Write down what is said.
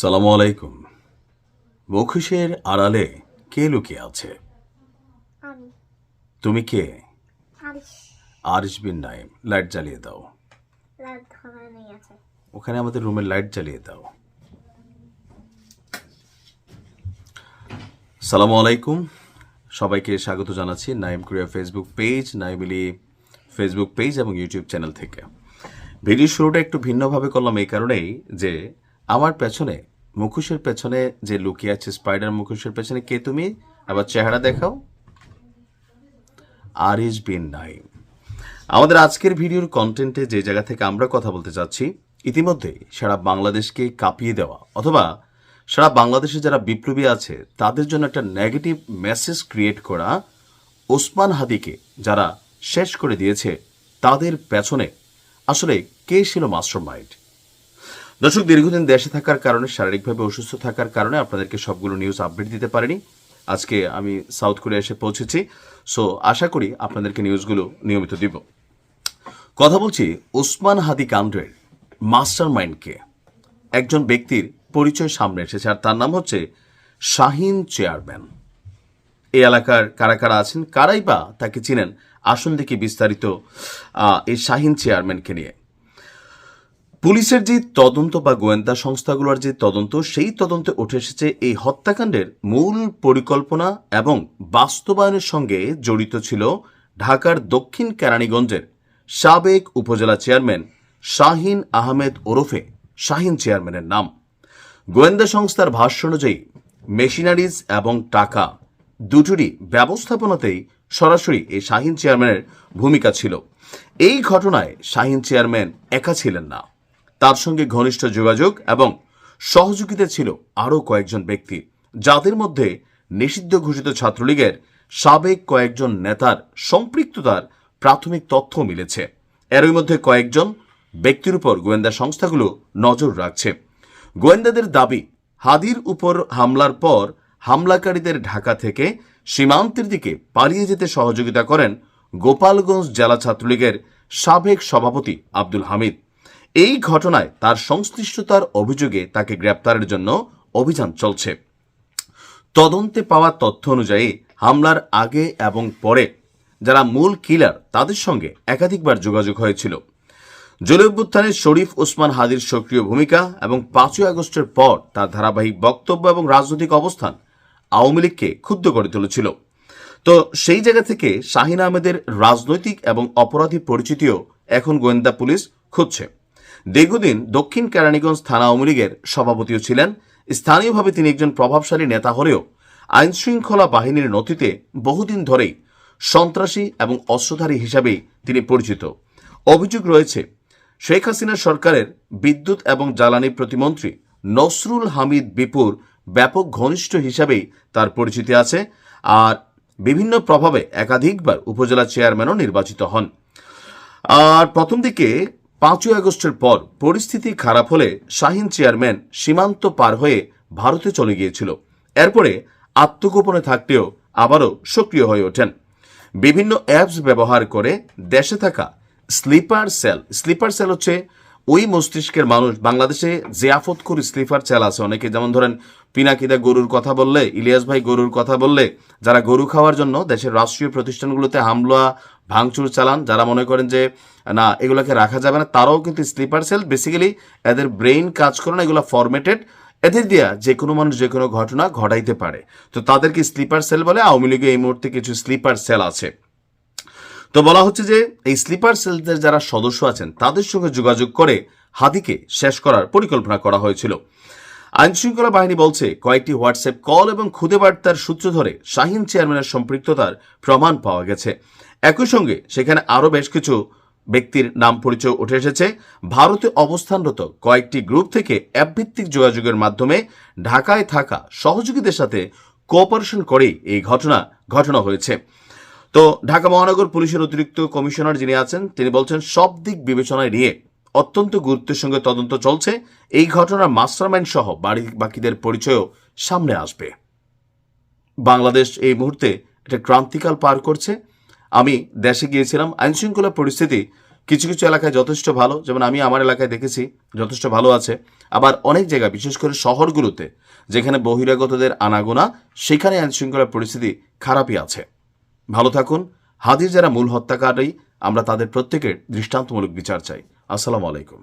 সালামু আলাইকুম। মুখোশের আড়ালে কে লুকিয়ে আছে? আমি তুমি কে? আরিশ। আরিশ বিন নাইম। লাইট জ্বালিয়ে দাও। লাইট ধরে নেই আছে। ওখানে আমাদের রুমের লাইট জ্বালিয়ে দাও। সালামু আলাইকুম, সবাইকে স্বাগত জানাচ্ছি নাইম কোরিয়া ফেসবুক পেজ, নাইমিলি ফেসবুক পেজ এবং ইউটিউব চ্যানেল থেকে। ভিডিও শুরুটা একটু ভিন্নভাবে করলাম এই কারণেই যে আমার পেছনে, মুখোশের পেছনে যে লুকিয়ে আছে, স্পাইডার মুখোশের পেছনে কে তুমি? আবার চেহারা দেখাও। আরিশ বিন নাইম। আমাদের আজকের ভিডিওর কন্টেন্টে যে জায়গা থেকে আমরা কথা বলতে চাচ্ছি, ইতিমধ্যে সারা বাংলাদেশকে কাঁপিয়ে দেওয়া অথবা সারা বাংলাদেশে যারা বিপ্লবী আছে তাদের জন্য একটা নেগেটিভ মেসেজ ক্রিয়েট করা ওসমান হাদিকে যারা শেষ করে দিয়েছে, তাদের পেছনে আসলে কে ছিল মাস্টারমাইন্ড? দর্শক, দীর্ঘদিন দেশে থাকার কারণে, শারীরিকভাবে অসুস্থ থাকার কারণে আপনাদেরকে সবগুলো নিউজ আপডেট দিতে পারিনি। আজকে আমি সাউথ কোরিয়া এসে পৌঁছেছি, সো আশা করি আপনাদেরকে নিউজগুলো নিয়মিত দিব। কথা বলছি ওসমান হাদি কাণ্ডের মাস্টারমাইন্ডকে। একজন ব্যক্তির পরিচয় সামনে এসেছে, আর তার নাম হচ্ছে শাহিন চেয়ারম্যান। এই এলাকার কারা কারা আছেন, কারাই বা তাকে চিনেন, আসুন দেখি বিস্তারিত এই শাহিন চেয়ারম্যানকে নিয়ে। পুলিশের যে তদন্ত বা গোয়েন্দা সংস্থাগুলোর যে তদন্ত, সেই তদন্তে উঠে এসেছে এই হত্যাকাণ্ডের মূল পরিকল্পনা এবং বাস্তবায়নের সঙ্গে জড়িত ছিল ঢাকার দক্ষিণ কেরানীগঞ্জের সাবেক উপজেলা চেয়ারম্যান শাহিন আহমেদ ওরফে শাহিন চেয়ারম্যানের নাম। গোয়েন্দা সংস্থার ভাষ্য অনুযায়ী মেশিনারিজ এবং টাকা দুটোরই ব্যবস্থাপনাতেই সরাসরি এই শাহিন চেয়ারম্যানের ভূমিকা ছিল। এই ঘটনায় শাহিন চেয়ারম্যান একা ছিলেন না, তার সঙ্গে ঘনিষ্ঠ যোগাযোগ এবং সহযোগিতা ছিল আরও কয়েকজন ব্যক্তি, যাদের মধ্যে নিষিদ্ধ ঘোষিত ছাত্রলীগের সাবেক কয়েকজন নেতার সম্পৃক্ততার প্রাথমিক তথ্য মিলেছে। এরই মধ্যে কয়েকজন ব্যক্তির উপর গোয়েন্দা সংস্থাগুলো নজর রাখছে। গোয়েন্দাদের দাবি, হাদির উপর হামলার পর হামলাকারীদের ঢাকা থেকে সীমান্তের দিকে পালিয়ে যেতে সহযোগিতা করেন গোপালগঞ্জ জেলা ছাত্রলীগের সাবেক সভাপতি আব্দুল হামিদ। এই ঘটনায় তার সংশ্লিষ্টতার অভিযোগে তাকে গ্রেপ্তারের জন্য অভিযান চলছে। তদন্তে পাওয়া তথ্য অনুযায়ী হামলার আগে এবং পরে যারা মূল কিলার, তাদের সঙ্গে একাধিকবার যোগাযোগ হয়েছিল। জুলাই অভ্যুত্থানে শরীফ ওসমান হাদির সক্রিয় ভূমিকা এবং 5ই আগস্টের পর তার ধারাবাহিক বক্তব্য এবং রাজনৈতিক অবস্থান আওয়ামী লীগকে ক্ষুব্ধ করে তুলেছিল। তো সেই জায়গা থেকে শাহিন আহমেদের রাজনৈতিক এবং অপরাধী পরিচিতিও এখন গোয়েন্দা পুলিশ খুঁজছে। দীর্ঘদিন দক্ষিণ কেরানীগঞ্জ থানা আওয়ামী লীগের সভাপতিও ছিলেন। স্থানীয়ভাবে তিনি একজন প্রভাবশালী নেতা হলেও আইনশৃঙ্খলা বাহিনীর নথিতে বহুদিন ধরেই সন্ত্রাসী এবং অস্ত্রধারী হিসাবেই তিনি পরিচিত। অভিযোগ রয়েছে, শেখ হাসিনা সরকারের বিদ্যুৎ এবং জ্বালানি প্রতিমন্ত্রী নসরুল হামিদ বিপুর ব্যাপক ঘনিষ্ঠ হিসাবেই তার পরিচিতি আছে, আর বিভিন্ন প্রভাবে একাধিকবার উপজেলা চেয়ারম্যানও নির্বাচিত হন। আর প্রথম দিকে 5ই আগস্টের পর পরিস্থিতি খারাপ হলে শাহিন চেয়ারম্যান সীমান্ত পার হয়ে ভারতে চলে গিয়েছিল। এরপরে আত্মগোপনে থাকতেও আবারও সক্রিয় হয়ে ওঠেন। বিভিন্ন অ্যাপস ব্যবহার করে দেশে থাকা স্লিপার সেল হচ্ছে ওই মস্তিষ্কের মানুষ। বাংলাদেশে জিয়াফত করে স্লিপার সেল আছে অনেকে, যেমন ধরেন পিনাকিদা গরুর কথা বললে, ইলিয়াস ভাই গরুর কথা বললে, যারা গরু খাওয়ার জন্য দেশের রাষ্ট্রীয় প্রতিষ্ঠানগুলোতে হামলা ভাঙচুর চালান, যারা মনে করেন যে না এগুলোকে রাখা যাবে না, তারাও কিন্তু স্লিপার সেল। বেসিক্যালি এদের ব্রেইন কাজ করে না, এগুলো ফরম্যাটেড, এদের দিয়া যে কোনো মানুষ যে কোনো ঘটনা ঘটাইতে পারে। তো তাদেরকে স্লিপার সেল বলে। আওয়ামী লীগে এই মুহূর্তে কিছু স্লিপার সেল আছে। তো বলা হচ্ছে যে এই স্লিপার সেলদের যারা সদস্য আছেন তাদের সঙ্গে যোগাযোগ করে হাদিকে শেষ করার পরিকল্পনা করা হয়েছিল। আইনশৃঙ্খলা বাহিনী বলছে, কয়েকটি হোয়াটসঅ্যাপ কল এবং খুদে বার্তার সূত্র ধরে শাহিন চেয়ারম্যানের সম্পৃক্ততার প্রমাণ পাওয়া গেছে। একই সঙ্গে সেখানে আরও বেশ কিছু ব্যক্তির নাম পরিচয় উঠে এসেছে। ভারতে অবস্থানরত কয়েকটি গ্রুপ থেকে অ্যাপভিত্তিক যোগাযোগের মাধ্যমে ঢাকায় থাকা সহযোগীদের সাথে কোঅপারেশন করেই এই ঘটনা হয়েছে। তো ঢাকা মহানগর পুলিশের অতিরিক্ত কমিশনার যিনি আছেন, তিনি বলছেন সব দিক বিবেচনায় নিয়ে অত্যন্ত গুরুত্বের সঙ্গে তদন্ত চলছে। এই ঘটনার মাস্টারমাইন্ড সহ বাকিদের পরিচয়ও সামনে আসবে। বাংলাদেশ এই মুহূর্তে একটা ক্রান্তিকাল পার করছে। আমি দেশে গিয়েছিলাম, আইনশৃঙ্খলা পরিস্থিতি কিছু কিছু এলাকায় যথেষ্ট ভালো, যেমন আমি আমার এলাকায় দেখেছি যথেষ্ট ভালো আছে। আবার অনেক জায়গায় বিশেষ করে শহরগুলোতে যেখানে বহিরাগতদের আনাগোনা, সেখানে আইনশৃঙ্খলা পরিস্থিতি খারাপই আছে। ভালো থাকুন। হাদির যারা মূল হত্যাকারী, আমরা তাদের প্রত্যেকের দৃষ্টান্তমূলক বিচার চাই। আসসালামু আলাইকুম।